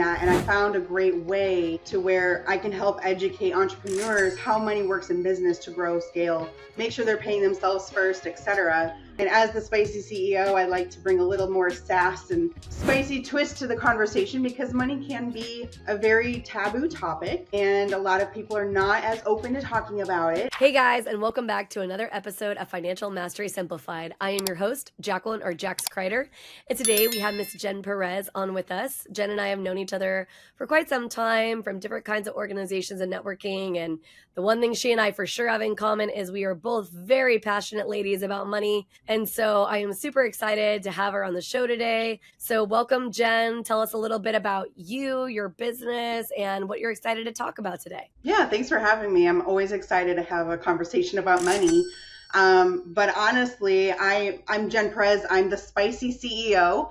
that, and I found a great way to where I can help educate entrepreneurs how money works in business to grow, scale, make sure they're paying themselves first, etc. And as the Spicy CEO, I like to bring a little more sass and spicy twist to the conversation because money can be a very taboo topic and a lot of people are not as open to talking about it. Hey guys, and welcome back to another episode of Financial Mastery Simplified. I am your host, Jacqueline or Jax Crider, and today we have Miss Jen Perez on with us. Jen and I have known each other for quite some time from different kinds of organizations and networking, and the one thing she and I for sure have in common is we are both very passionate ladies about money, and so I am super excited to have her on the show today. So welcome, Jen. Tell us a little bit about you, your business, and what you're excited to talk about today. Yeah, thanks for having me. I'm always excited to have a conversation about money. But honestly, I'm Jen Perez. I'm the Spicy CEO.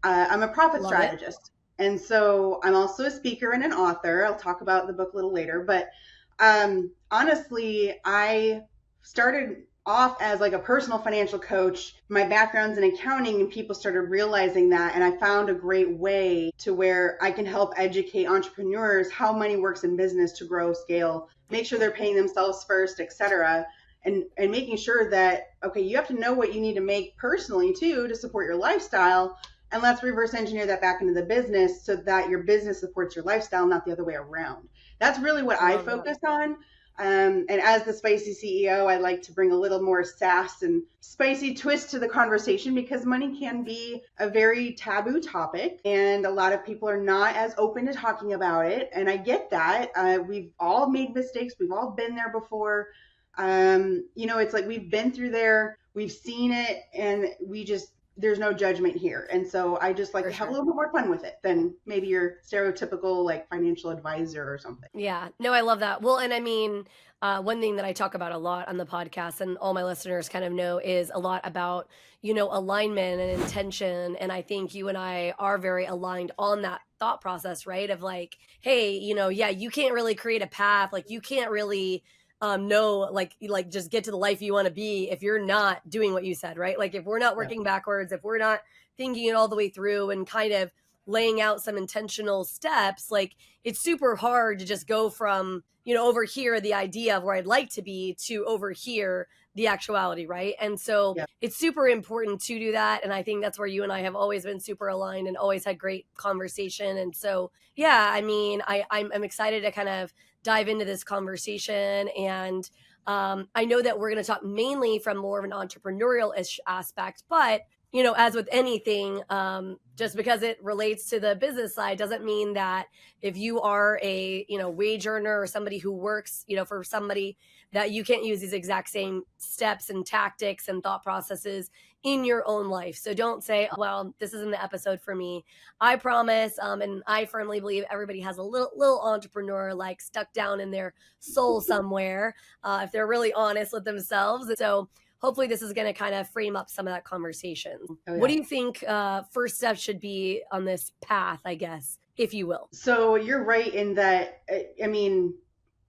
I'm a profit strategist. And so I'm also a speaker and an author. I'll talk about the book a little later. But honestly, I started off as like a personal financial coach. My background's in accounting and people started realizing that. And I found a great way to where I can help educate entrepreneurs how money works in business to grow, scale, make sure they're paying themselves first, etc. And making sure that, okay, you have to know what you need to make personally too to support your lifestyle. And let's reverse engineer that back into the business so that your business supports your lifestyle, not the other way around. That's really what I focus on. And as the Spicy CEO, I like to bring a little more sass and spicy twist to the conversation because money can be a very taboo topic and a lot of people are not as open to talking about it. And I get that. We've all made mistakes. We've all been there before. It's like we've been through there, we've seen it, and there's no judgment here. And so I just like to have a little bit more fun with it than maybe your stereotypical like financial advisor or something. Yeah, no, I love that. Well, and I mean, one thing that I talk about a lot on the podcast and all my listeners kind of know is a lot about, alignment and intention. And I think you and I are very aligned on that thought process, right? Of like, hey, you can't really create a path. Like you can't really just get to the life you want to be if you're not doing what you said, right? Like if we're not working backwards, if we're not thinking it all the way through and kind of laying out some intentional steps, like it's super hard to just go from, over here, the idea of where I'd like to be to over here, the actuality, right? And so it's super important to do that. And I think that's where you and I have always been super aligned and always had great conversation. And so, I'm excited to kind of dive into this conversation. And I know that we're going to talk mainly from more of an entrepreneurial-ish aspect, but as with anything, just because it relates to the business side doesn't mean that if you are a, wage earner or somebody who works, for somebody, that you can't use these exact same steps and tactics and thought processes in your own life. So don't say, well, this isn't the episode for me. I promise. And I firmly believe everybody has a little entrepreneur like stuck down in their soul somewhere, if they're really honest with themselves. So hopefully this is going to kind of frame up some of that conversation. Oh, yeah. What do you think first step should be on this path, I guess, if you will? So you're right in that,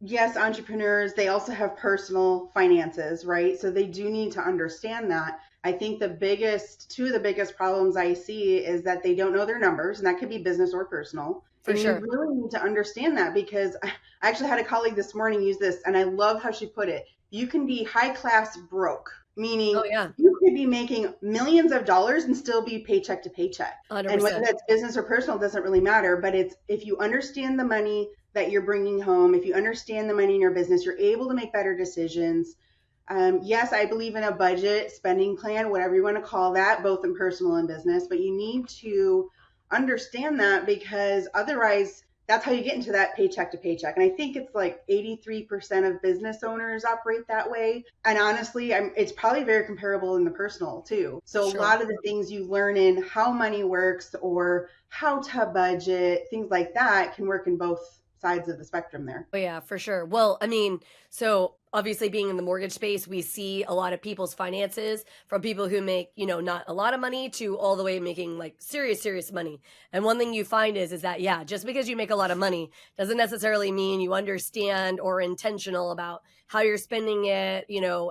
yes, entrepreneurs, they also have personal finances, right? So they do need to understand that. I think two of the biggest problems I see is that they don't know their numbers, and that could be business or personal. For sure. You really need to understand that because I actually had a colleague this morning use this, and I love how she put it. You can be high class broke, meaning you could be making millions of dollars and still be paycheck to paycheck. 100%. And whether that's business or personal doesn't really matter, but it's if you understand the money that you're bringing home, if you understand the money in your business, you're able to make better decisions. Yes, I believe in a budget, spending plan, whatever you want to call that, both in personal and business, but you need to understand that because otherwise that's how you get into that paycheck to paycheck. And I think it's like 83% of business owners operate that way. And honestly, it's probably very comparable in the personal too. So a lot of the things you learn in how money works or how to budget, things like that can work in both sides of the spectrum there. Oh, yeah, for sure. Well, so obviously being in the mortgage space, we see a lot of people's finances from people who make, not a lot of money to all the way making like serious money. And one thing you find is that, just because you make a lot of money doesn't necessarily mean you understand or are intentional about how you're spending it,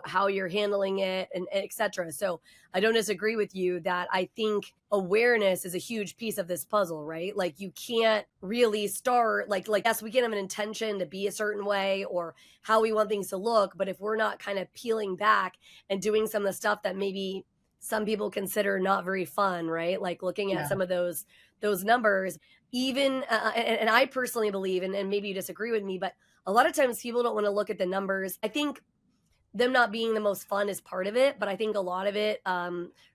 how you're handling it and et cetera. So I don't disagree with you that I think awareness is a huge piece of this puzzle, right? Like you can't really start like yes, we can have an intention to be a certain way or how we want things to look, but if we're not kind of peeling back and doing some of the stuff that maybe some people consider not very fun, right? Like looking at Yeah. some of those numbers, even and I personally believe, and maybe you disagree with me, but a lot of times people don't want to look at the numbers. I think them not being the most fun is part of it, but I think a lot of it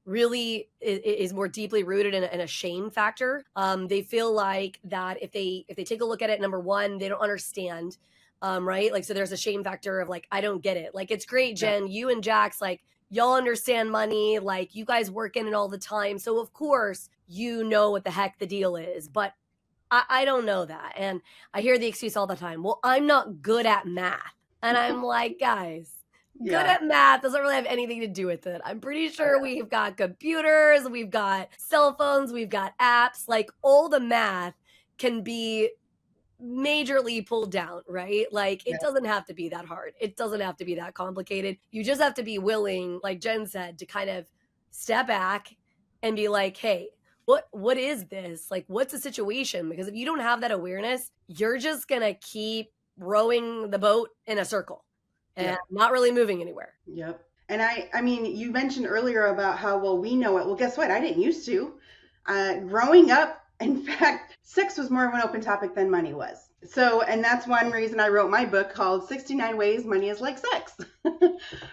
really is more deeply rooted in a shame factor. They feel like that if they take a look at it, number one, they don't understand, right? Like, so there's a shame factor of like, I don't get it. Like, it's great, Yeah. Jen, you and Jax, like, y'all understand money, like, you guys work in it all the time. So, of course, you know what the heck the deal is. But I don't know that. And I hear the excuse all the time, well, I'm not good at math. And I'm like, guys, good Yeah. at math doesn't really have anything to do with it. I'm pretty sure we've got computers, we've got cell phones, we've got apps. Like all the math can be majorly pulled down, right? Like Yeah. it doesn't have to be that hard. It doesn't have to be that complicated. You just have to be willing, like Jen said, to kind of step back and be like, hey, what is this? Like what's the situation? Because if you don't have that awareness, you're just gonna keep rowing the boat in a circle and Yep. not really moving anywhere. Yep. And I mean, you mentioned earlier about how well we know it. Well, guess what? I didn't used to. Growing up, in fact, sex was more of an open topic than money was. So, and that's one reason I wrote my book called 69 Ways Money is Like Sex.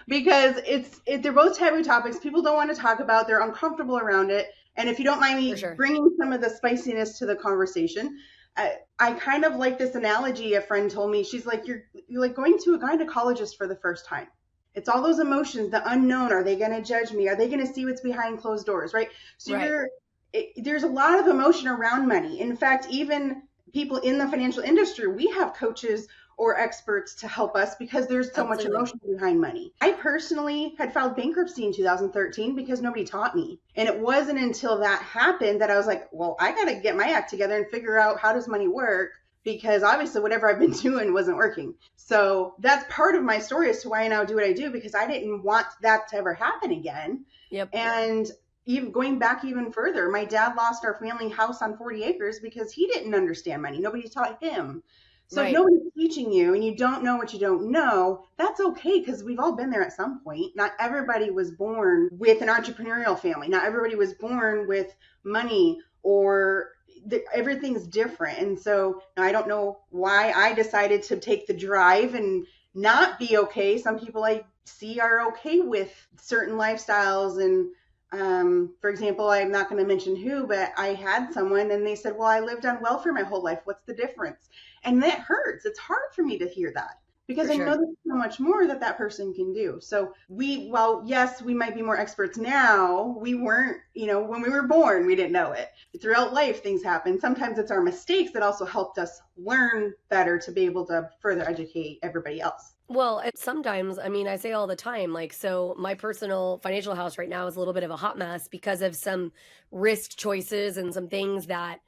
Because they're both taboo topics people don't want to talk about. They're uncomfortable around it. And if you don't mind For me sure. bringing some of the spiciness to the conversation, I kind of like this analogy a friend told me. She's like, you're like going to a gynecologist for the first time. It's all those emotions, the unknown. Are they going to judge me? Are they going to see what's behind closed doors? Right. So Right. there's a lot of emotion around money. In fact, even people in the financial industry, we have coaches or experts to help us because there's so much Absolutely. emotion behind money. I personally had filed bankruptcy in 2013 because nobody taught me. And it wasn't until that happened that I was like, well, I got to get my act together and figure out how does money work, because obviously whatever I've been doing wasn't working. So that's part of my story as to why I now do what I do, because I didn't want that to ever happen again. Yep. And even going back even further, my dad lost our family house on 40 acres because he didn't understand money. Nobody taught him. So Right. if nobody's teaching you and you don't know what you don't know, that's okay, because we've all been there at some point. Not everybody was born with an entrepreneurial family. Not everybody was born with money, or everything's different. And so I don't know why I decided to take the drive and not be okay. Some people I see are okay with certain lifestyles. And for example, I'm not going to mention who, but I had someone and they said, well, I lived on welfare my whole life. What's the difference? And that hurts. It's hard for me to hear that, because For I know sure. there's so much more that person can do. So well, yes, we might be more experts now. We weren't, when we were born, we didn't know it. Throughout life, things happen. Sometimes it's our mistakes that also helped us learn better to be able to further educate everybody else. Well, sometimes, I mean, I say all the time, like, so my personal financial house right now is a little bit of a hot mess because of some risk choices and some things that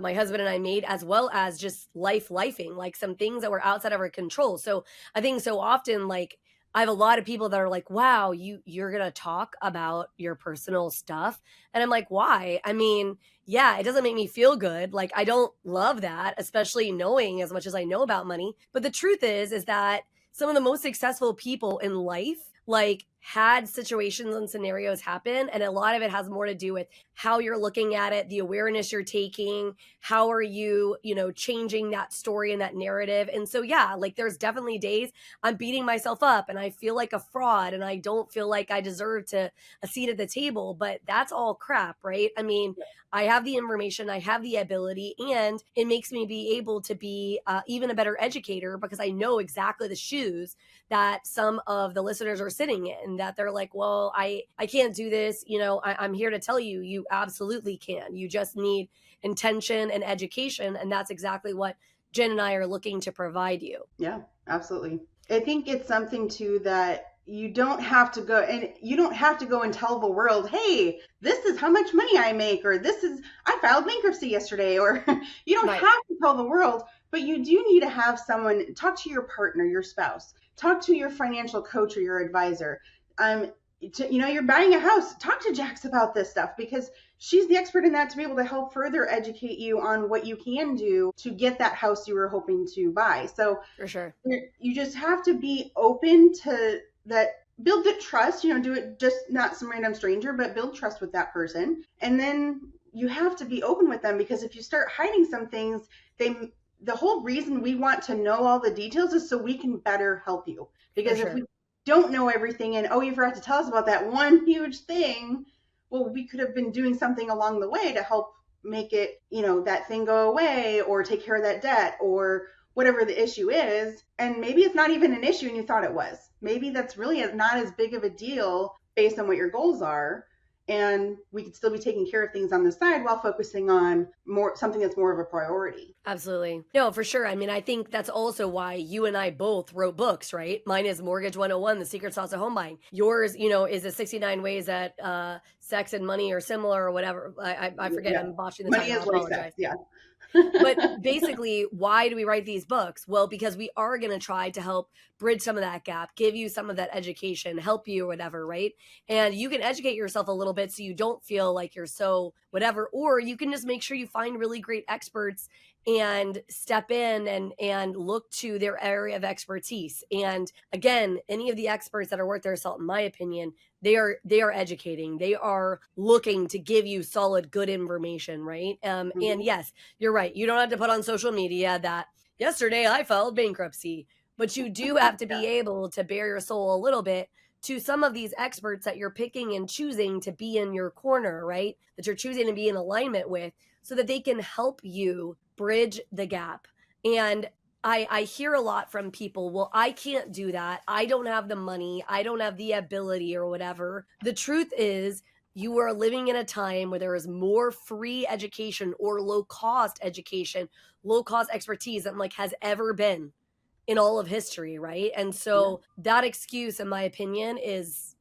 my husband and I made, as well as just lifing, like some things that were outside of our control. So I think so often, like, I have a lot of people that are like, wow, you're going to talk about your personal stuff. And I'm like, why? I mean, yeah, it doesn't make me feel good. Like, I don't love that, especially knowing as much as I know about money. But the truth is that some of the most successful people in life, like, had situations and scenarios happen, and a lot of it has more to do with how you're looking at it, the awareness you're taking, how are you, changing that story and that narrative. And so yeah, like there's definitely days I'm beating myself up and I feel like a fraud and I don't feel like I deserve a seat at the table, but that's all crap, right? I mean, I have the information, I have the ability, and it makes me be able to be even a better educator, because I know exactly the shoes that some of the listeners are sitting in, that they're like, well, I can't do this. I'm here to tell you, you absolutely can. You just need intention and education. And that's exactly what Jen and I are looking to provide you. Yeah, absolutely. I think it's something too that you don't have to go and tell the world, hey, this is how much money I make, or I filed bankruptcy yesterday, or you don't Right. have to tell the world, but you do need to have someone talk to, your partner, your spouse, talk to your financial coach or your advisor. you're buying a house, talk to Jax about this stuff because she's the expert in that to be able to help further educate you on what you can do to get that house you were hoping to buy. So For sure. you just have to be open to that, build the trust, do it, just not some random stranger, but build trust with that person. And then you have to be open with them, because if you start hiding some things, the whole reason we want to know all the details is so we can better help you. Because if we don't know everything and, oh, you forgot to tell us about that one huge thing, well, we could have been doing something along the way to help make it, that thing go away, or take care of that debt, or whatever the issue is. And maybe it's not even an issue and you thought it was. Maybe that's really not as big of a deal based on what your goals are. And we could still be taking care of things on the side while focusing on something that's more of a priority. Absolutely. No, for sure. I mean, I think that's also why you and I both wrote books, right? Mine is Mortgage 101, The Secret Sauce of Home Buying. Yours, is the 69 ways that sex and money are similar, or whatever. I forget. Yeah. I'm botching the money title. I apologize. Yeah. But basically, why do we write these books? Well, because we are going to try to help bridge some of that gap, give you some of that education, help you or whatever, right? And you can educate yourself a little bit so you don't feel like you're so whatever, or you can just make sure you find really great experts and step in and look to their area of expertise. And again, any of the experts that are worth their salt, in my opinion, they are educating. They are looking to give you solid, good information, right? And yes, you're right. You don't have to put on social media that yesterday I filed bankruptcy, but you do have to be able to bare your soul a little bit to some of these experts that you're picking and choosing to be in your corner, right? That you're choosing to be in alignment with, so that they can help you bridge the gap. And I hear a lot from people, well, I can't do that. I don't have the money. I don't have the ability or whatever. The truth is, you are living in a time where there is more free education or low cost education, low cost expertise than has ever been in all of history, right? And so that excuse, in my opinion, is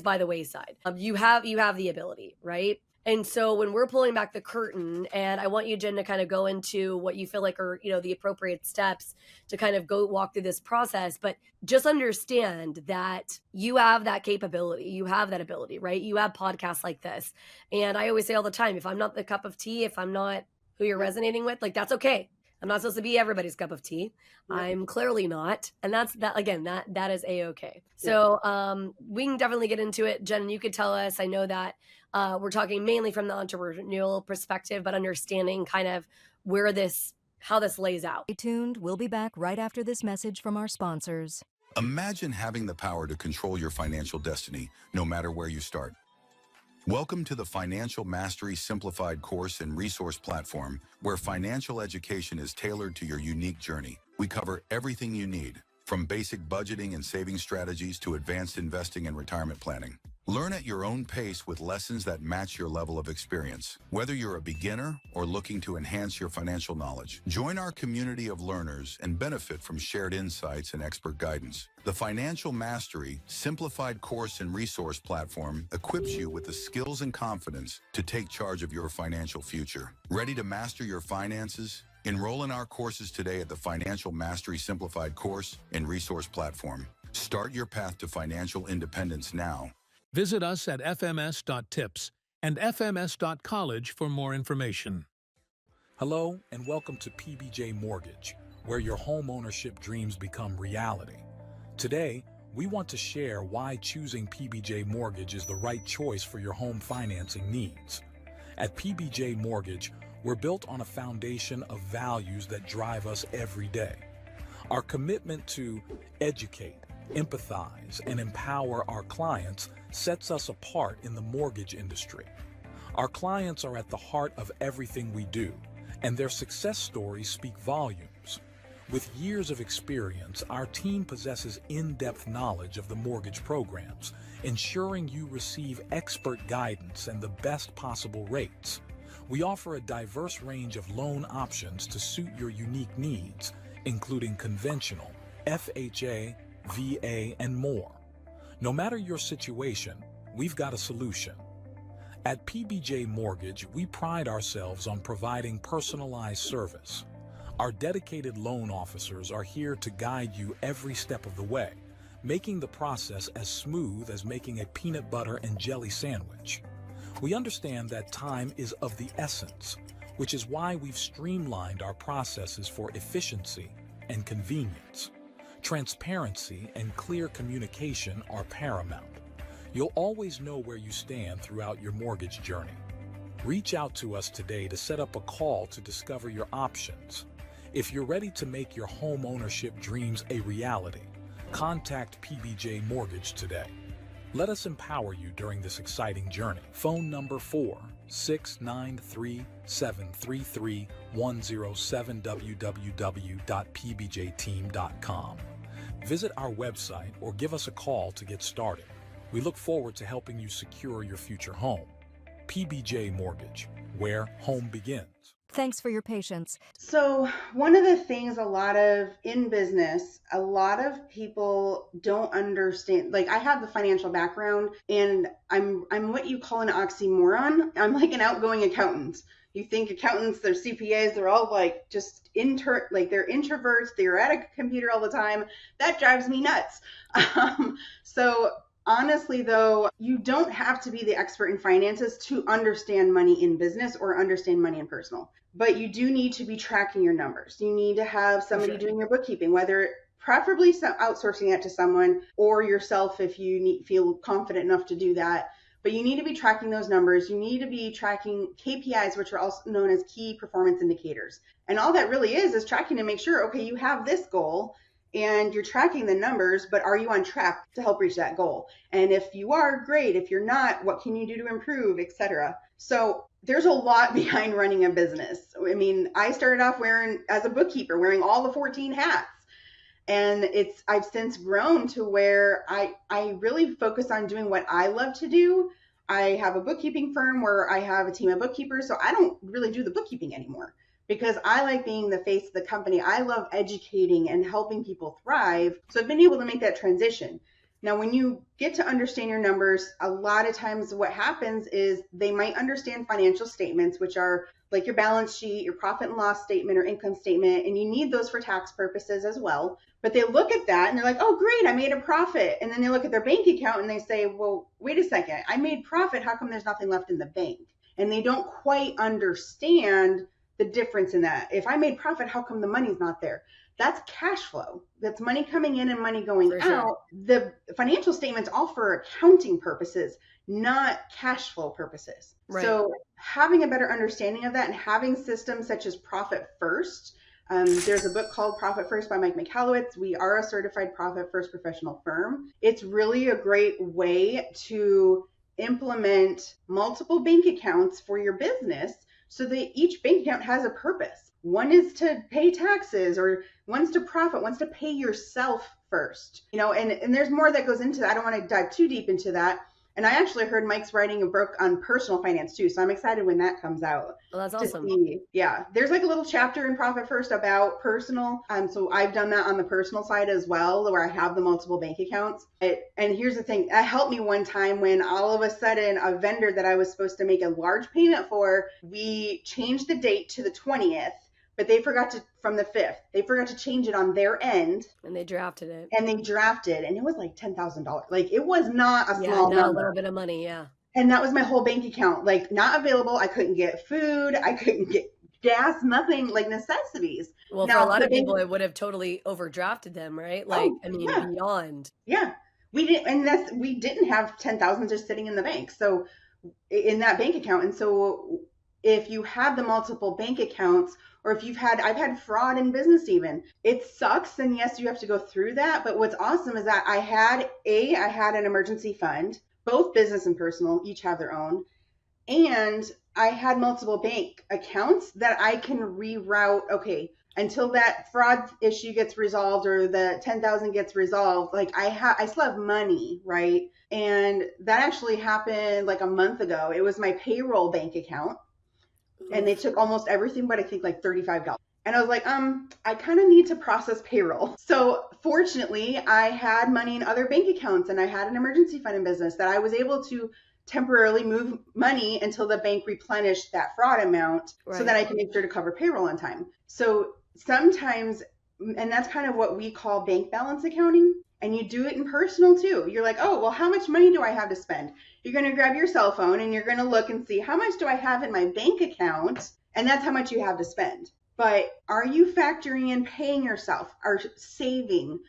by the wayside. You have the ability, right? And so when we're pulling back the curtain, and I want you, Jen, to kind of go into what you feel like are, the appropriate steps to kind of go walk through this process, but just understand that you have that capability. You have that ability, right? You have podcasts like this. And I always say all the time, if I'm not the cup of tea, if I'm not who you're resonating with, that's okay. I'm not supposed to be everybody's cup of tea. Yeah. I'm clearly not. And that is A-okay. So we can definitely get into it. Jen, you could tell us, I know that we're talking mainly from the entrepreneurial perspective, but understanding kind of how this lays out. Stay tuned. We'll be back right after this message from our sponsors. Imagine having the power to control your financial destiny, no matter where you start. Welcome to the Financial Mastery Simplified course and resource platform, where financial education is tailored to your unique journey. We cover everything you need, from basic budgeting and saving strategies to advanced investing and retirement planning. Learn at your own pace with lessons that match your level of experience. Whether you're a beginner or looking to enhance your financial knowledge, join our community of learners and benefit from shared insights and expert guidance. The Financial Mastery Simplified course and resource platform equips you with the skills and confidence to take charge of your financial future. Ready to master your finances? Enroll in our courses today at the Financial Mastery Simplified course and resource platform. Start your path to financial independence now. Visit us at fms.tips and fms.college for more information. Hello and welcome to PBJ Mortgage, where your home ownership dreams become reality. Today, we want to share why choosing PBJ Mortgage is the right choice for your home financing needs. At PBJ Mortgage, we're built on a foundation of values that drive us every day. Our commitment to educate, empathize, and empower our clients sets us apart in the mortgage industry. Our clients are at the heart of everything we do, and their success stories speak volumes. With years of experience, our team possesses in-depth knowledge of the mortgage programs, ensuring you receive expert guidance and the best possible rates. We offer a diverse range of loan options to suit your unique needs, including conventional, FHA, VA, and more. No matter your situation, we've got a solution. At PBJ Mortgage, we pride ourselves on providing personalized service. Our dedicated loan officers are here to guide you every step of the way, making the process as smooth as making a peanut butter and jelly sandwich. We understand that time is of the essence, which is why we've streamlined our processes for efficiency and convenience. Transparency and clear communication are paramount. You'll always know where you stand throughout your mortgage journey. Reach out to us today to set up a call to discover your options. If you're ready to make your home ownership dreams a reality, contact PBJ Mortgage today. Let us empower you during this exciting journey. Phone number 4-693-733-107 www.pbjteam.com. Visit our website or give us a call to get started. We look forward to helping you secure your future home. PBJ Mortgage, where home begins. Thanks for your patience. So one of the things in business, a lot of people don't understand, like I have the financial background and I'm what you call an oxymoron. I'm like an outgoing accountant. You think accountants, they're CPAs, they're all like just they're introverts, they're at a computer all the time. That drives me nuts. So honestly, though, you don't have to be the expert in finances to understand money in business or understand money in personal. But you do need to be tracking your numbers. You need to have somebody doing your bookkeeping, whether preferably outsourcing that to someone or yourself if you feel confident enough to do that. But you need to be tracking those numbers. You need to be tracking KPIs, which are also known as key performance indicators. And all that really is tracking to make sure, okay, you have this goal and you're tracking the numbers, but are you on track to help reach that goal? And if you are, great. If you're not, what can you do to improve, etc. So there's a lot behind running a business. I mean, I started off as a bookkeeper, wearing all the 14 hats. And I've since grown to where I really focus on doing what I love to do. I have a bookkeeping firm where I have a team of bookkeepers, so I don't really do the bookkeeping anymore because I like being the face of the company. I love educating and helping people thrive. So I've been able to make that transition. Now, when you get to understand your numbers, a lot of times what happens is they might understand financial statements, which are like your balance sheet, your profit and loss statement or income statement, and you need those for tax purposes as well. But they look at that and they're like, oh, great, I made a profit. And then they look at their bank account and they say, well, wait a second, I made profit. How come there's nothing left in the bank? And they don't quite understand the difference in that. If I made profit, how come the money's not there? That's cash flow. That's money coming in and money going out. The financial statements all for accounting purposes, not cash flow purposes. Right. So having a better understanding of that and having systems such as Profit First. There's a book called Profit First by Mike Michalowicz. We are a certified Profit First professional firm. It's really a great way to implement multiple bank accounts for your business so that each bank account has a purpose. One is to pay taxes, or one's to profit, one's to pay yourself first. And there's more that goes into that. I don't want to dive too deep into that. And I actually heard Mike's writing a book on personal finance too. So I'm excited when that comes out. Well, that's awesome. Yeah. There's like a little chapter in Profit First about personal. So I've done that on the personal side as well, where I have the multiple bank accounts. And here's the thing. That helped me one time when all of a sudden a vendor that I was supposed to make a large payment for, we changed the date to the 20th. But they forgot from the 5th, they forgot to change it on their end. And they drafted it. And it was like $10,000. Like it was not a small number. A little bit of money, yeah. And that was my whole bank account, like not available. I couldn't get food. I couldn't get gas, nothing, like necessities. Well, now, for a lot of people, it would have totally overdrafted them, right? Like, beyond. Yeah. We didn't have 10,000 just sitting in the bank. So in that bank account. And so if you have the multiple bank accounts, or if I've had fraud in business even, it sucks. And yes, you have to go through that. But what's awesome is that I had an emergency fund, both business and personal, each have their own. And I had multiple bank accounts that I can reroute. Okay, until that fraud issue gets resolved or the 10,000 gets resolved, like I still have money, right? And that actually happened like a month ago. It was my payroll bank account. And they took almost everything, but I think like $35. And I was like, I kind of need to process payroll. So fortunately, I had money in other bank accounts and I had an emergency fund in business that I was able to temporarily move money until the bank replenished that fraud amount so that I can make sure to cover payroll on time. So sometimes, and that's kind of what we call bank balance accounting. And you do it in personal too. You're like, oh, well, how much money do I have to spend? You're going to grab your cell phone and you're going to look and see how much do I have in my bank account? And that's how much you have to spend. But are you factoring in paying yourself, or saving,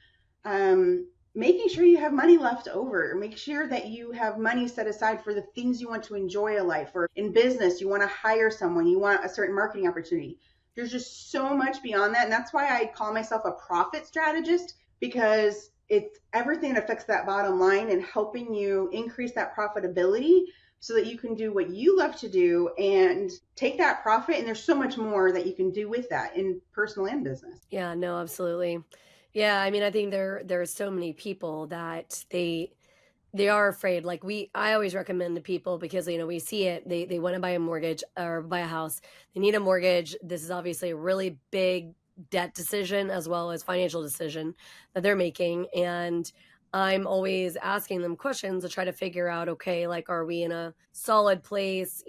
making sure you have money left over? Make sure that you have money set aside for the things you want to enjoy in life, or in business, you want to hire someone, you want a certain marketing opportunity. There's just so much beyond that. And that's why I call myself a profit strategist, because it's everything that affects that bottom line and helping you increase that profitability so that you can do what you love to do and take that profit. And there's so much more that you can do with that in personal and business. Yeah, no, absolutely. Yeah, I mean, I think there are so many people that they are afraid. Like I always recommend to people, because we see it. They want to buy a mortgage or buy a house. They need a mortgage. This is obviously a really big debt decision as well as financial decision that they're making, and I'm always asking them questions to try to figure out, okay, like, are we in a solid place,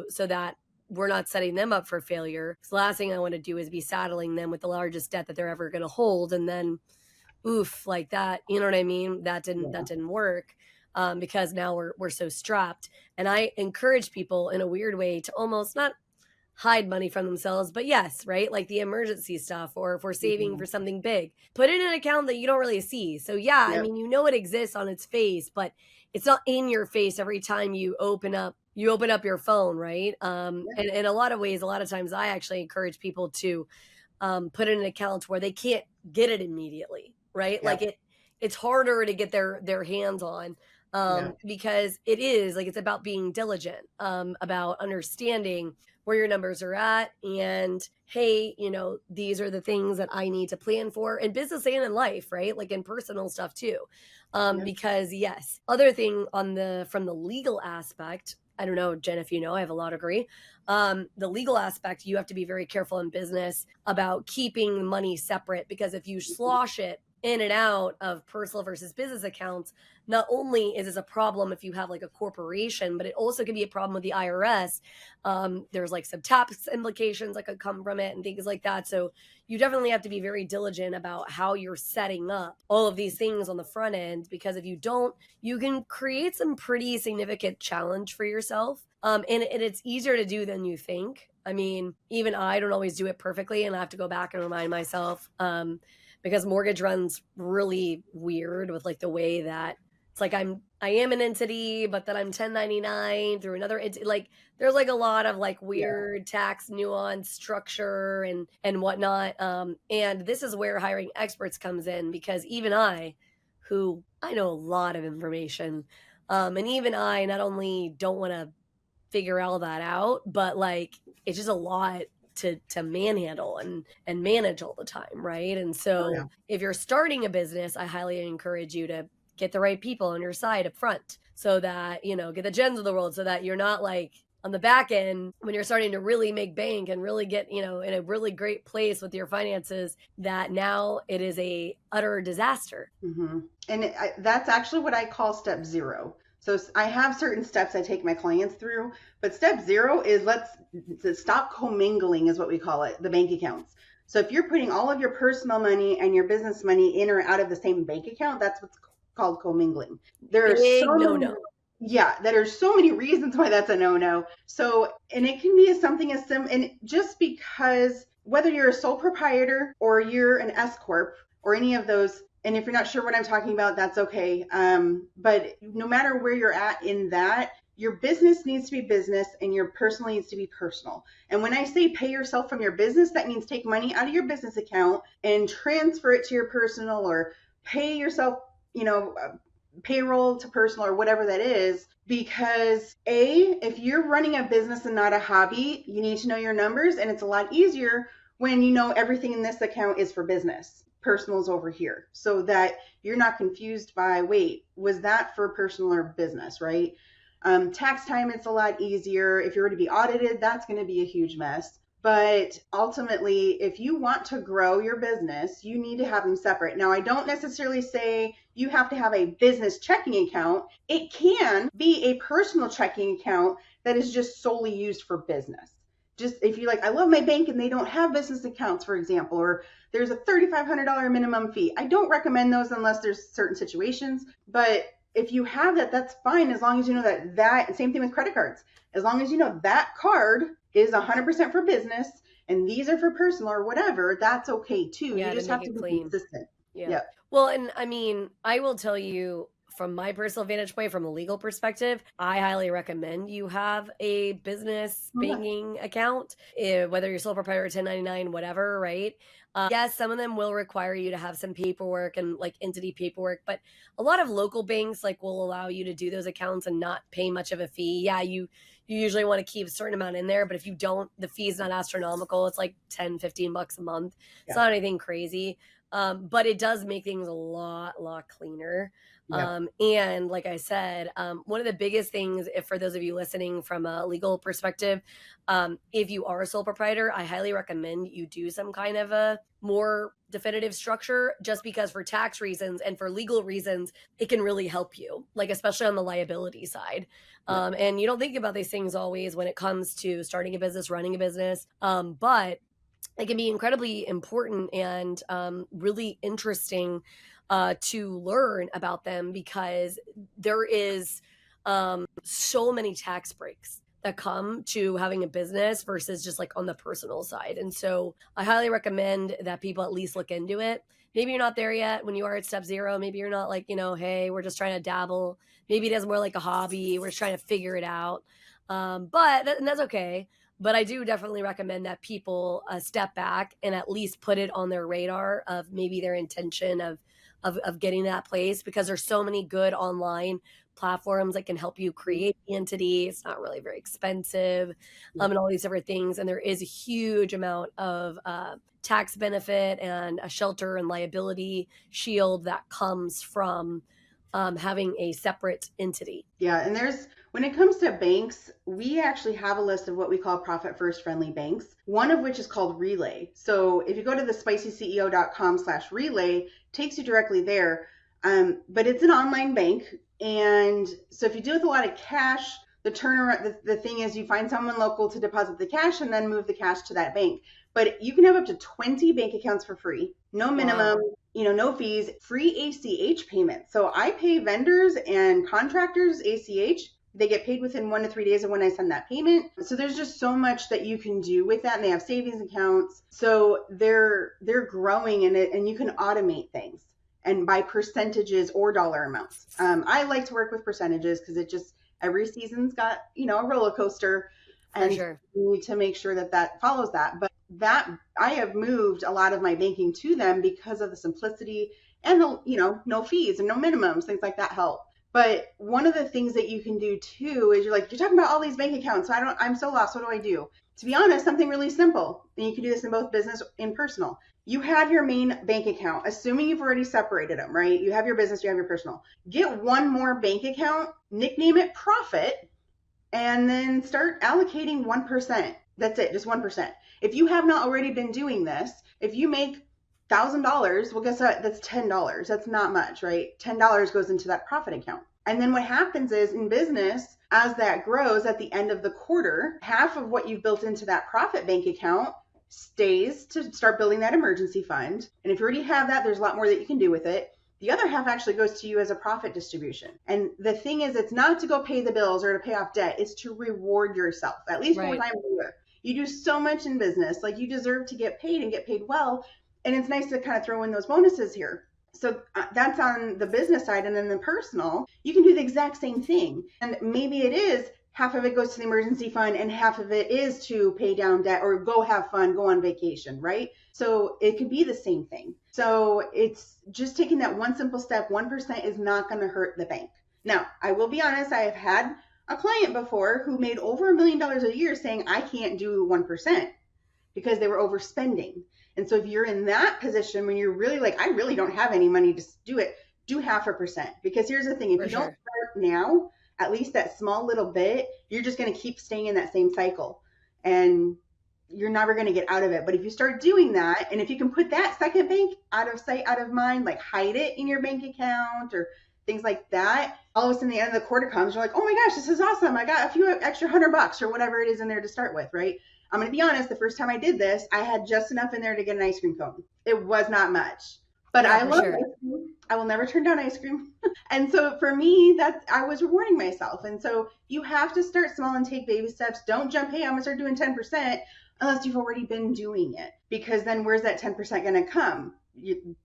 so that we're not setting them up for failure. So the last thing I want to do is be saddling them with the largest debt that they're ever going to hold, and then oof, like that, you know what I mean? That didn't work. Because now we're so strapped. And I encourage people in a weird way to almost not hide money from themselves, but yes, right? Like the emergency stuff, or if we're saving for something big, put it in an account that you don't really see. So yeah, I mean, it exists on its face, but it's not in your face every time you open up your phone, right? And in a lot of ways, a lot of times I actually encourage people to put in an account where they can't get it immediately, right? Like it's harder to get their hands on. Because it is like, it's about being diligent, about understanding where your numbers are at, and hey, these are the things that I need to plan for in business and in life, right? Like in personal stuff too. Because yes, other thing from the legal aspect, I don't know, Jen, if I have a law degree. The legal aspect, you have to be very careful in business about keeping money separate, because if you slosh it in and out of personal versus business accounts, not only is this a problem if you have like a corporation, but it also can be a problem with the IRS. There's like some tax implications that could come from it and things like that. So you definitely have to be very diligent about how you're setting up all of these things on the front end, because if you don't, you can create some pretty significant challenge for yourself. And it's easier to do than you think. I mean, even I don't always do it perfectly, and I have to go back and remind myself, because mortgage runs really weird with like the way that it's like I am an entity, but then I'm 1099 through another entity. Like there's like a lot of like weird tax nuance structure and whatnot. And this is where hiring experts comes in, because even I know a lot of information, and even I not only don't want to figure all that out, but like it's just a lot to manhandle and manage all the time, right? And so if you're starting a business, I highly encourage you to get the right people on your side up front, so that, get the Jens of the world, so that you're not like on the back end when you're starting to really make bank and really get, in a really great place with your finances, that now it is a utter disaster. Mm-hmm. And that's actually what I call step 0. So I have certain steps I take my clients through, but step 0 is let's stop commingling, is what we call it, the bank accounts. So if you're putting all of your personal money and your business money in or out of the same bank account, that's what's called commingling. There are there are so many reasons why that's a no-no. So, and it can be something as simple, and just because whether you're a sole proprietor or you're an S corp or any of those, and if you're not sure what I'm talking about, that's okay. But no matter where you're at in that, your business needs to be business and your personal needs to be personal. And when I say pay yourself from your business, that means take money out of your business account and transfer it to your personal, or pay yourself, payroll to personal, or whatever that is. Because if you're running a business and not a hobby, you need to know your numbers, and it's a lot easier when you know everything in this account is for business. Personal's over here, so that you're not confused by, wait, was that for personal or business, right? Tax time, it's a lot easier. If you were to be audited, that's going to be a huge mess. But ultimately, if you want to grow your business, you need to have them separate. Now, I don't necessarily say you have to have a business checking account. It can be a personal checking account that is just solely used for business. just if you like, I love my bank and they don't have business accounts, for example, or there's a $3,500 minimum fee. I don't recommend those unless there's certain situations, but if you have that, that's fine, as long as you know that same thing with credit cards. As long as you know that card is 100% for business and these are for personal or whatever, that's okay too. Yeah, you just to have make to it be clean. consistent. Yeah. Yep. Well, and I mean, I will tell you from my personal vantage point, from a legal perspective, I highly recommend you have a business Oh, yeah. banking account, whether you're sole proprietor, 1099, whatever, right? Yes, some of them will require you to have some paperwork and like entity paperwork, but a lot of local banks like will allow you to do those accounts and not pay much of a fee. Yeah, you usually want to keep a certain amount in there, but if you don't, the fee is not astronomical. It's like 10, 15 bucks a month. It's Yeah. not anything crazy. But it does make things a lot cleaner. Yeah. And like I said, one of the biggest things, if for those of you listening from a legal perspective, if you are a sole proprietor, I highly recommend you do some kind of a more definitive structure, just because for tax reasons and for legal reasons, it can really help you, like especially on the liability side. And you don't think about these things always when it comes to starting a business, running a business. But it can be incredibly important and really interesting to learn about them, because there is so many tax breaks that come to having a business versus just like on the personal side. And so I highly recommend that people at least look into it. Maybe you're not there yet when you are at step 0. Maybe you're not like, hey, we're just trying to dabble. Maybe it is more like a hobby. We're just trying to figure it out. And that's okay. But I do definitely recommend that people step back and at least put it on their radar of maybe their intention of getting to that place, because there's so many good online platforms that can help you create the entity. It's not really very expensive, and all these different things. And there is a huge amount of tax benefit and a shelter and liability shield that comes from having a separate entity. Yeah, and when it comes to banks, we actually have a list of what we call profit first friendly banks, one of which is called Relay. So if you go to the spicyceo.com/relay, takes you directly there. But it's an online bank. And so if you deal with a lot of cash, the turnaround, the thing is you find someone local to deposit the cash and then move the cash to that bank. But you can have up to 20 bank accounts for free, no minimum, no fees, free ACH payment. So I pay vendors and contractors ACH. They get paid within 1 to 3 days of when I send that payment. So there's just so much that you can do with that, and they have savings accounts. So they're growing in it, and you can automate things and by percentages or dollar amounts. I like to work with percentages because it just, every season's got, a roller coaster, and sure. you need to make sure that follows that. But that I have moved a lot of my banking to them because of the simplicity and the, no fees and no minimums, things like that help. But one of the things that you can do too is you're talking about all these bank accounts. So I'm so lost. What do I do? To be honest, something really simple. And you can do this in both business and personal. You have your main bank account, assuming you've already separated them, right? You have your business, you have your personal. Get one more bank account, nickname it Profit, and then start allocating 1%. That's it, just 1%. If you have not already been doing this, if you make $1,000, well, guess what? That's $10. That's not much, right? $10 goes into that profit account. And then what happens is in business, as that grows at the end of the quarter, half of what you've built into that profit bank account stays to start building that emergency fund. And if you already have that, there's a lot more that you can do with it. The other half actually goes to you as a profit distribution. And the thing is, it's not to go pay the bills or to pay off debt. It's to reward yourself at least 4 times a year. You do so much in business, like you deserve to get paid and get paid well. And it's nice to kind of throw in those bonuses here. So that's on the business side. And then the personal, you can do the exact same thing. And maybe it is half of it goes to the emergency fund and half of it is to pay down debt or go have fun, go on vacation, right? So it could be the same thing. So it's just taking that one simple step. 1% is not going to hurt the bank. Now, I will be honest, I have had a client before who made over $1 million a year saying, I can't do 1% because they were overspending. And so if you're in that position when you're really like, I really don't have any money to do it, do 0.5%. Because here's the thing, if you don't start now, at least that small little bit, you're just going to keep staying in that same cycle and you're never going to get out of it. But if you start doing that, and if you can put that second bank out of sight, out of mind, like hide it in your bank account or things like that, all of a sudden the end of the quarter comes, you're like, oh my gosh, this is awesome. I got a few extra $100 or whatever it is in there to start with, right? I'm going to be honest, the first time I did this, I had just enough in there to get an ice cream cone. It was not much, but Yeah, I for love sure. ice cream. I will never turn down ice cream. And so for me, I was rewarding myself. And so you have to start small and take baby steps. Don't jump, hey, I'm going to start doing 10% unless you've already been doing it, because then where's that 10% going to come?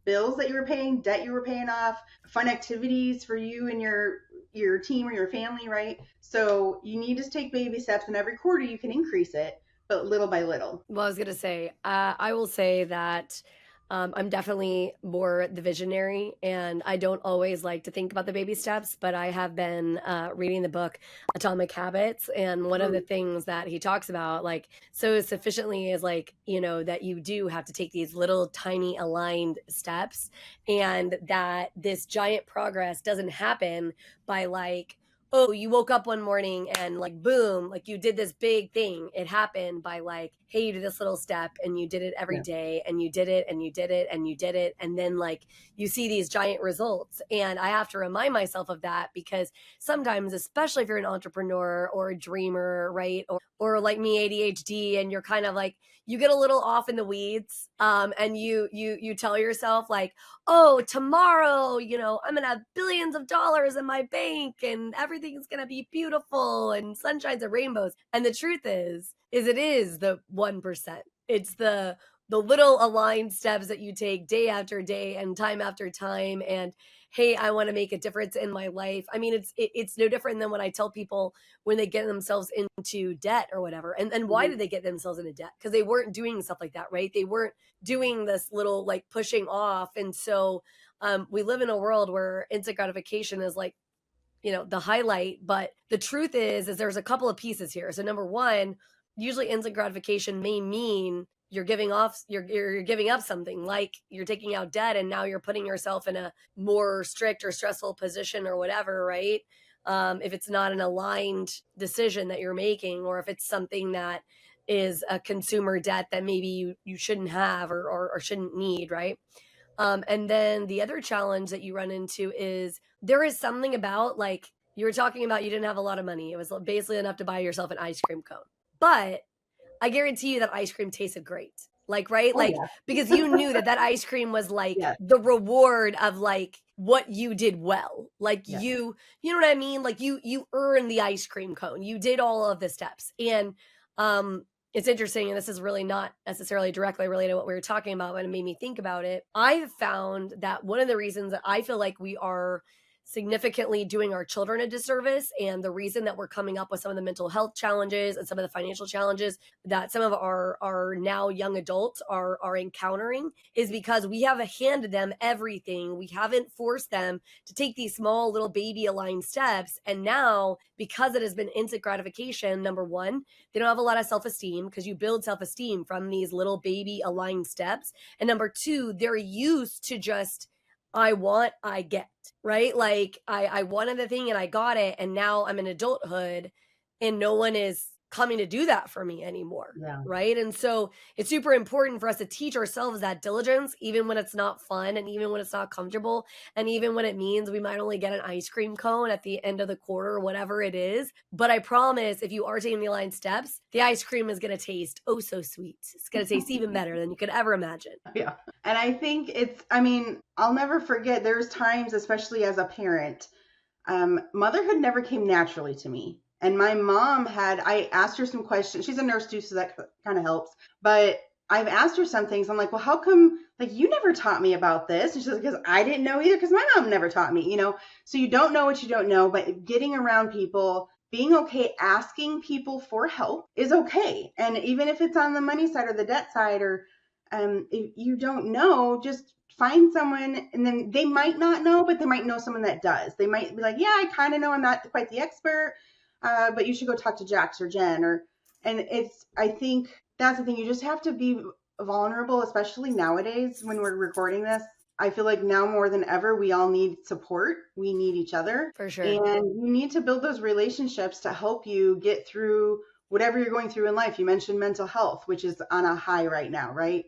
Bills that you were paying, debt you were paying off, fun activities for you and your team or your family, right? So you need to take baby steps, and every quarter you can increase it, but little by little. Well, I was gonna say, I will say that I'm definitely more the visionary, and I don't always like to think about the baby steps, but I have been reading the book Atomic Habits, and one of the things that he talks about, like, so sufficiently is like, that you do have to take these little tiny aligned steps, and that this giant progress doesn't happen by like, oh, you woke up one morning and like, boom, like you did this big thing. It happened by like, hey, you did this little step and you did it every day, and you did it and you did it and you did it. And then like you see these giant results. And I have to remind myself of that, because sometimes, especially if you're an entrepreneur or a dreamer, right? Or like me, ADHD, and you're kind of like, you get a little off in the weeds, and you tell yourself like, oh, tomorrow, I'm gonna have billions of dollars in my bank and everything's gonna be beautiful and sunshines and rainbows. And the truth is it is the 1%. It's the little aligned steps that you take day after day and time after time. And hey, I want to make a difference in my life. I mean, it's no different than when I tell people when they get themselves into debt or whatever. And why did they get themselves into debt? Because they weren't doing stuff like that, right? They weren't doing this little like pushing off. And so we live in a world where instant gratification is like, the highlight. But the truth is there's a couple of pieces here. So number one, usually instant gratification may mean you're giving up something, like you're taking out debt, and now you're putting yourself in a more strict or stressful position or whatever, right? If it's not an aligned decision that you're making, or if it's something that is a consumer debt that maybe you shouldn't have or shouldn't need, right? And then the other challenge that you run into is there is something about, like you were talking about, you didn't have a lot of money. It was basically enough to buy yourself an ice cream cone. But I guarantee you that ice cream tasted great. Like, right? Oh, like, yeah. because you knew that ice cream was like Yes. the reward of like what you did well. Like Yes. you know what I mean? Like you earned the ice cream cone. You did all of the steps. And it's interesting, and this is really not necessarily directly related to what we were talking about, but it made me think about it. I've found that one of the reasons that I feel like we are significantly doing our children a disservice, and the reason that we're coming up with some of the mental health challenges and some of the financial challenges that some of our now young adults are encountering, is because we have handed them everything. We haven't forced them to take these small little baby aligned steps. And now, because it has been instant gratification, number one, they don't have a lot of self-esteem, because you build self-esteem from these little baby aligned steps. And number two, they're used to just, I want, I get, right? Like I wanted the thing and I got it, and now I'm in adulthood and no one is coming to do that for me anymore. Yeah. Right. And so it's super important for us to teach ourselves that diligence, even when it's not fun, and even when it's not comfortable, and even when it means we might only get an ice cream cone at the end of the quarter or whatever it is. But I promise, if you are taking the aligned steps, the ice cream is going to taste oh so sweet. It's going to taste even better than you could ever imagine. Yeah. And I think I'll never forget, there's times, especially as a parent, motherhood never came naturally to me. And my mom I asked her some questions. She's a nurse too, so that kind of helps. But I've asked her some things. I'm like, well, how come, like, you never taught me about this? And she's like, because I didn't know either, because my mom never taught me, So you don't know what you don't know, but getting around people, being okay, asking people for help is okay. And even if it's on the money side or the debt side, or if you don't know, just find someone, and then they might not know, but they might know someone that does. They might be like, yeah, I kind of know, I'm not quite the expert, but you should go talk to Jax or Jen. I think that's the thing. You just have to be vulnerable, especially nowadays when we're recording this. I feel like now more than ever, we all need support. We need each other. For sure. And you need to build those relationships to help you get through whatever you're going through in life. You mentioned mental health, which is on a high right now, right?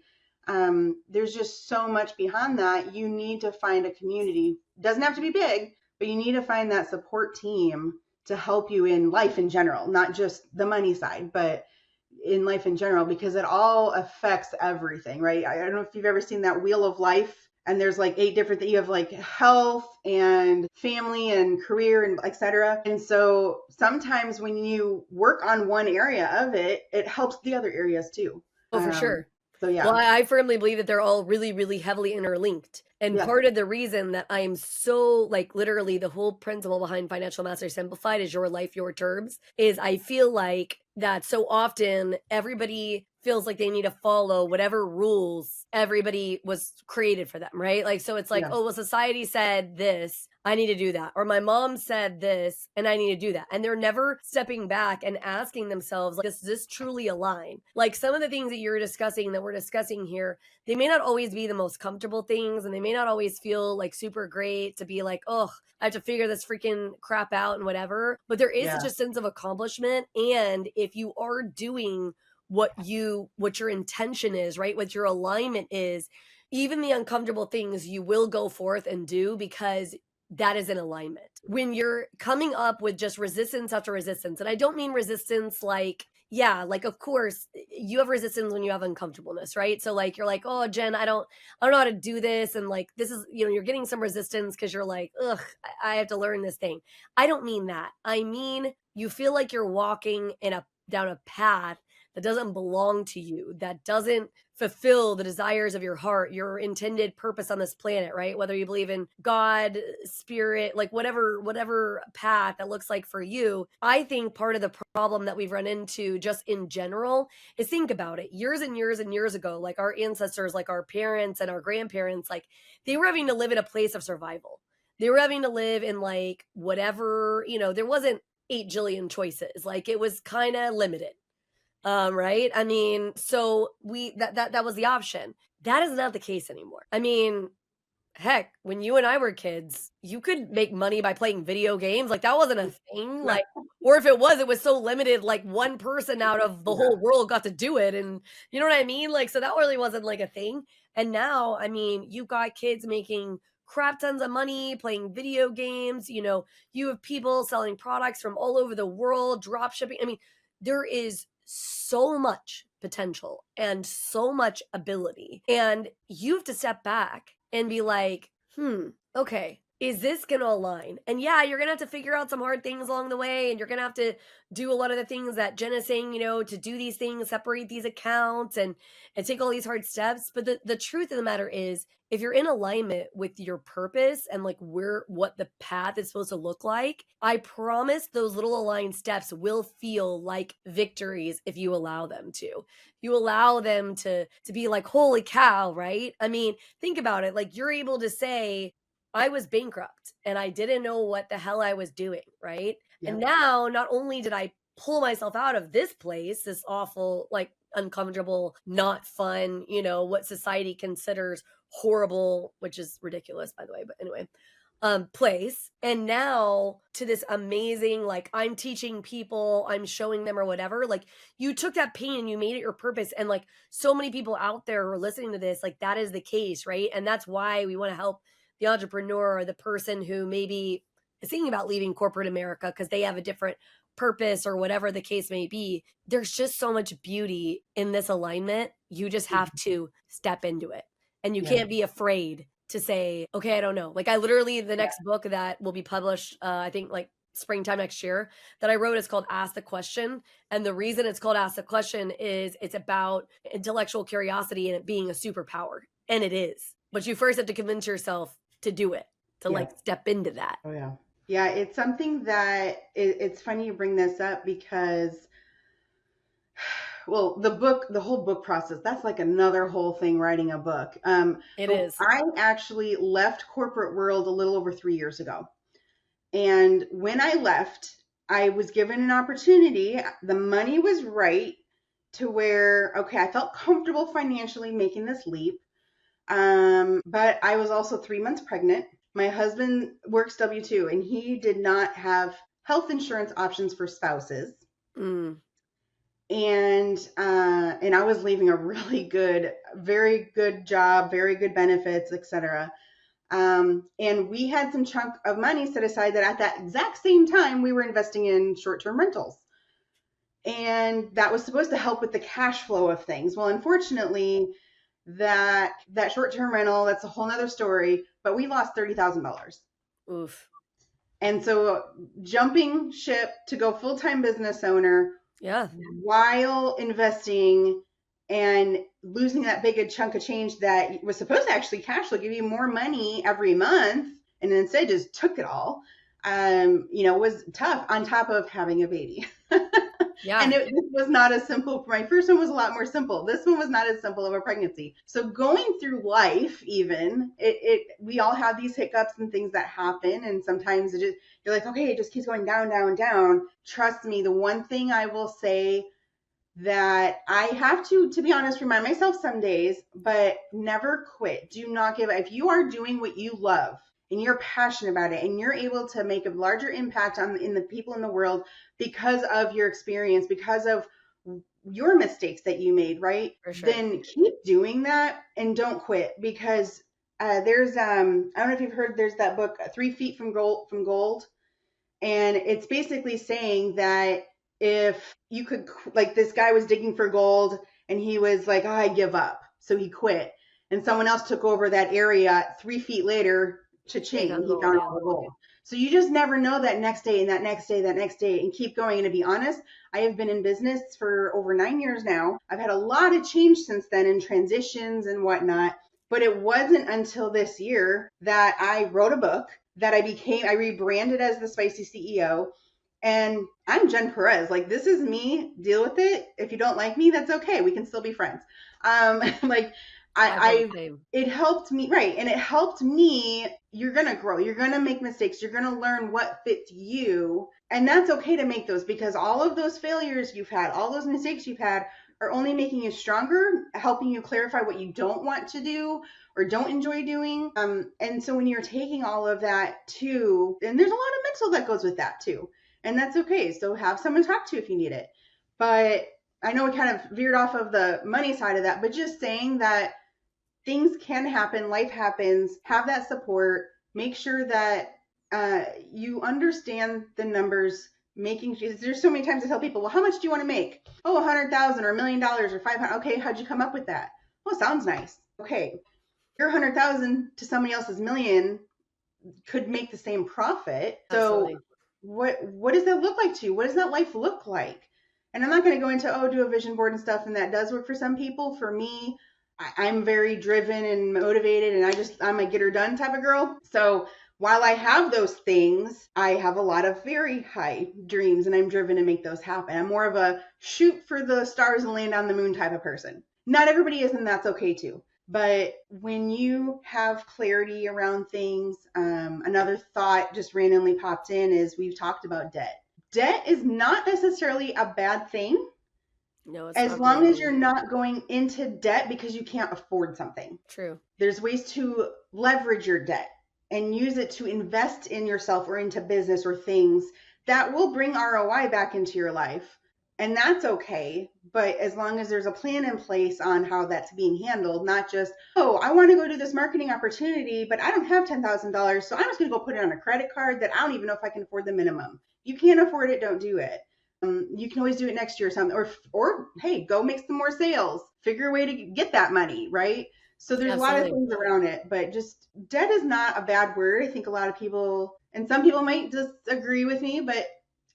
There's just so much behind that. You need to find a community. It doesn't have to be big, but you need to find that support team to help you in life in general, not just the money side, but in life in general, because it all affects everything, right? I don't know if you've ever seen that wheel of life, and there's like 8 different things. You have like health and family and career and etc. And so sometimes when you work on one area of it, it helps the other areas too. Oh, for sure. So yeah. Well, I firmly believe that they're all really, really heavily interlinked. And Yeah. part of the reason that I'm so, like, literally the whole principle behind Financial Mastery Simplified is your life, your terms, is I feel like that so often everybody feels like they need to follow whatever rules everybody was created for them, right? Like, so it's like, Yeah. oh, well, society said this, I need to do that. Or my mom said this and I need to do that. And they're never stepping back and asking themselves, like, does this truly align? Like some of the things that you're discussing, that we're discussing here, they may not always be the most comfortable things, and they may not always feel like super great to be like, oh, I have to figure this freaking crap out and whatever. But there is such a sense of accomplishment. And if you are doing what your intention is, right? What your alignment is, even the uncomfortable things you will go forth and do because that is in alignment. When you're coming up with just resistance after resistance, and I don't mean resistance like, yeah, like of course you have resistance when you have uncomfortableness, right? So like you're like, oh Jen, I don't know how to do this, and like this is, you're getting some resistance because you're like, ugh, I have to learn this thing. I don't mean that. I mean you feel like you're walking down a path that doesn't belong to you, that doesn't fulfill the desires of your heart, your intended purpose on this planet, right? Whether you believe in God, spirit, like whatever path that looks like for you. I think part of the problem that we've run into just in general is, think about it, years and years and years ago, like our ancestors, like our parents and our grandparents, like they were having to live in a place of survival. They were having to live in like whatever, there wasn't 8 jillion choices. Like it was kind of limited. Right? I mean, so that was the option. That is not the case anymore. I mean, heck, when you and I were kids, you could make money by playing video games. Like that wasn't a thing. Like, or if it was so limited, like one person out of the whole world got to do it. And you know what I mean? Like, so that really wasn't like a thing. And now, I mean, you've got kids making crap tons of money playing video games. You have people selling products from all over the world, drop shipping. I mean, there is so much potential and so much ability. And you have to step back and be like, okay, is this going to align? And yeah, you're going to have to figure out some hard things along the way. And you're going to have to do a lot of the things that Jen is saying, to do these things, separate these accounts and take all these hard steps. But the truth of the matter is, if you're in alignment with your purpose and like what the path is supposed to look like, I promise those little aligned steps will feel like victories if you allow them to. You allow them to be like, holy cow, right? I mean, think about it. Like you're able to say, I was bankrupt and I didn't know what the hell I was doing, right? Yeah. And now not only did I pull myself out of this place, this awful, like uncomfortable, not fun, what society considers horrible, which is ridiculous, by the way, but anyway, place. And now to this amazing, like I'm teaching people, I'm showing them or whatever, like you took that pain and you made it your purpose. And like so many people out there who are listening to this, like that is the case, right? And that's why we want to help the entrepreneur or the person who maybe is thinking about leaving corporate America because they have a different purpose or whatever the case may be. There's just so much beauty in this alignment. You just have to step into it. And you can't be afraid to say, okay, I don't know. Like I literally, the next book that will be published, I think like springtime next year, that I wrote is called Ask the Question. And the reason it's called Ask the Question is it's about intellectual curiosity and it being a superpower. And it is. But you first have to convince yourself to do it, to like step into that. Oh, yeah. Yeah, it's something that it's funny you bring this up because, well, the whole book process, that's like another whole thing, writing a book. It is. I actually left corporate world a little over 3 years ago. And when I left, I was given an opportunity. The money was right to where, okay, I felt comfortable financially making this leap. But I was also 3 months pregnant. My husband works W-2 and he did not have health insurance options for spouses. And I was leaving a really good, very good job, very good benefits, etc. And we had some chunk of money set aside that at that exact same time we were investing in short-term rentals. and that was supposed to help with the cash flow of things. Well, unfortunately, that short-term rental, that's a whole nother story, but we lost $30,000. Oof. And so jumping ship to go full-time business owner, Yeah, while investing and losing that big a chunk of change that was supposed to actually cash flow, give you more money every month, and instead just took it all, was tough on top of having a baby. yeah, And this was not as simple. My first one was a lot more simple. This one was not as simple of a pregnancy. So going through life, even we all have these hiccups and things that happen, and sometimes you're like, okay, it just keeps going down, down, down. Trust me, the one thing I will say that I have to be honest, remind myself some days, but never quit. Do not give up. If you are doing what you love and you're passionate about it and you're able to make a larger impact in the people in the world because of your experience, because of your mistakes that you made, right? for sure. Then keep doing that and don't quit, because there's I don't know if you've heard, there's that book 3 Feet from Gold, and it's basically saying that if you could, like, this guy was digging for gold and he was like, oh, I give up. So he quit. And someone else took over that area 3 feet later, cha-ching, found he gold, found yeah. all the gold. So you just never know, that next day and that next day, that next day, and keep going. And to be honest, I have been in business for over 9 years now. I've had a lot of change since then, and transitions and whatnot. But it wasn't until this year that I wrote a book, that I rebranded as the Spicy CEO. And I'm Jen Perez. Like, this is me. Deal with it. If you don't like me, that's okay. We can still be friends. Like, it helped me, right? And it helped me. You're going to grow. You're going to make mistakes. You're going to learn what fits you. And that's okay to make those, because all of those failures you've had, all those mistakes you've had, are only making you stronger, helping you clarify what you don't want to do or don't enjoy doing. And so when you're taking all of that too, and there's a lot of mental that goes with that too, and that's okay. So have someone talk to if you need it. But I know we kind of veered off of the money side of that, but just saying that things can happen, life happens, have that support, make sure that you understand the numbers. There's so many times I tell people, well, how much do you want to make? Oh, 100,000 or $1 million or 500. Okay, how'd you come up with that? Well, sounds nice. Okay, your 100,000 to somebody else's million could make the same profit. So Absolutely. what does that look like to you? What does that life look like? And I'm not going to go into, do a vision board and stuff, and that does work for some people. For me, I'm very driven and motivated, and I'm a get her done type of girl. So while I have those things, I have a lot of very high dreams, and I'm driven to make those happen. I'm more of a shoot for the stars and land on the moon type of person. Not everybody is, and that's okay too. But when you have clarity around things, another thought just randomly popped in is, we've talked about debt. Debt is not necessarily a bad thing. No, it's as not long really. as you're not going into debt because you can't afford something. True. There's ways to leverage your debt and use it to invest in yourself or into business or things that will bring ROI back into your life. And that's okay. But as long as there's a plan in place on how that's being handled, not just, oh, I want to go do this marketing opportunity, but I don't have $10,000. So I'm just going to go put it on a credit card that I don't even know if I can afford the minimum. You can't afford it, don't do it. You can always do it next year or something, or hey, go make some more sales, figure a way to get that money, right? So there's Absolutely. a lot of things around it, but just debt is not a bad word. I think a lot of people, and some people might disagree with me, but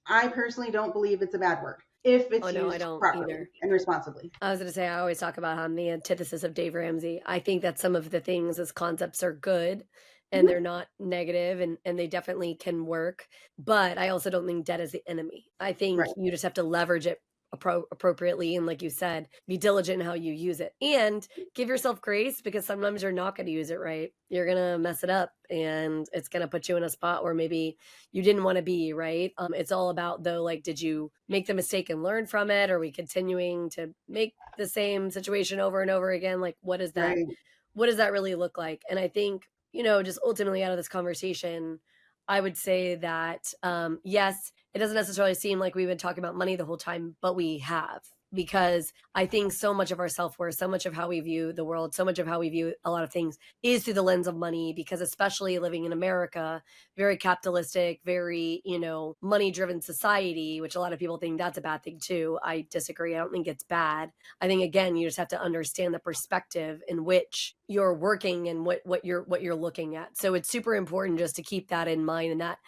I personally don't believe it's a bad word if it's I used don't properly either. and responsibly. I was going to say, I always talk about how I'm the antithesis of Dave Ramsey. I think that some of the things as concepts are good and they're not negative, and they definitely can work. But I also don't think debt is the enemy. I think Right. you just have to leverage it appropriately. And like you said, be diligent in how you use it and give yourself grace, because sometimes you're not going to use it right. You're going to mess it up, and it's going to put you in a spot where maybe you didn't want to be, right? It's all about, though, like, did you make the mistake and learn from it? Are we continuing to make the same situation over and over again? Like, what is that? Right. What does that really look like? And I think, just ultimately out of this conversation, I would say that, yes, it doesn't necessarily seem like we've been talking about money the whole time, but we have. because I think so much of our self-worth, so much of how we view the world, so much of how we view a lot of things is through the lens of money, because especially living in America, very capitalistic, very, money driven society, which a lot of people think that's a bad thing too. I disagree. I don't think it's bad. I think, again, you just have to understand the perspective in which you're working and what you're looking at. So it's super important just to keep that in mind, and that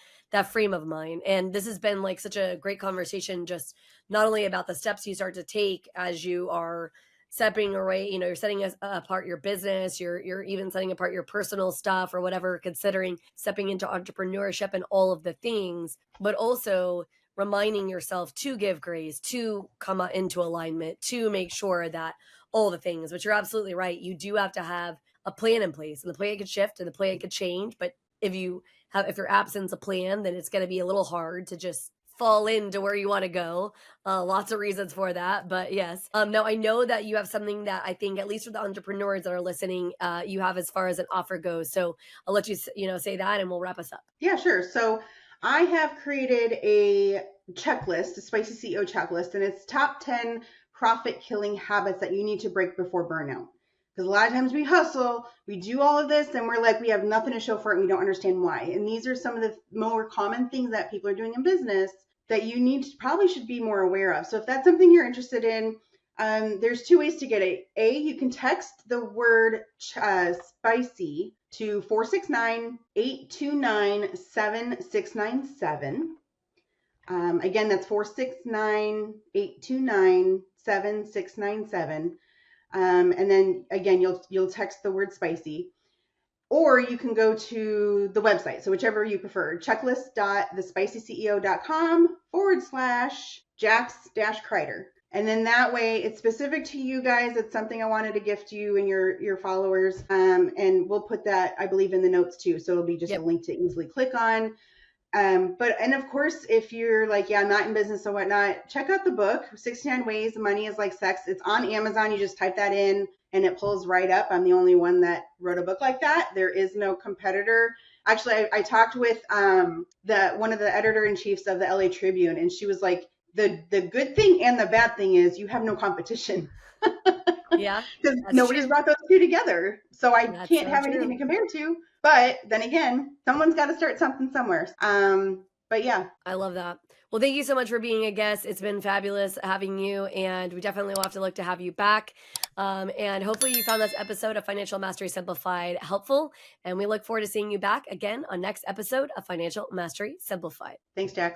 frame of mind. And this has been like such a great conversation, just not only about the steps you start to take as you are stepping away, you're setting apart your business, you're even setting apart your personal stuff or whatever, considering stepping into entrepreneurship and all of the things, but also reminding yourself to give grace, to come into alignment, to make sure that all the things, but you're absolutely right. You do have to have a plan in place, and the plan could shift and the plan could change. But if your absence a plan, then it's going to be a little hard to just fall into where you want to go. Lots of reasons for that, but yes. Now I know that you have something that I think, at least for the entrepreneurs that are listening, you have as far as an offer goes. So I'll let you, say that, and we'll wrap us up. Yeah, sure. So I have created a checklist, a Spicy CEO checklist, and it's top 10 profit killing habits that you need to break before burnout. Because a lot of times we hustle, we do all of this, and we're like, we have nothing to show for it, and we don't understand why. And these are some of the more common things that people are doing in business that you probably should be more aware of. So if that's something you're interested in, there's 2 ways to get it. A, you can text the word spicy to 469-829-7697. Again, that's 469-829-7697. And then again, you'll text the word spicy, or you can go to the website. So whichever you prefer, checklist.thespiceceo.com/Jax Crider. And then that way it's specific to you guys. It's something I wanted to gift you and your followers. And we'll put that, I believe, in the notes too. So it'll be just a link to easily click on. And of course, if you're like, yeah, I'm not in business or whatnot, check out the book, 69 Ways Money is Like Sex. It's on Amazon. You just type that in and it pulls right up. I'm the only one that wrote a book like that. There is no competitor. Actually, I talked with one of the editor-in-chiefs of the LA Tribune, and she was like, the good thing and the bad thing is you have no competition. Yeah. Because nobody's brought those two together. So I can't have anything to compare to. But then again, someone's got to start something somewhere. But yeah. I love that. Well, thank you so much for being a guest. It's been fabulous having you, and we definitely will have to look to have you back. And hopefully you found this episode of Financial Mastery Simplified helpful. And we look forward to seeing you back again on next episode of Financial Mastery Simplified. Thanks, Jax.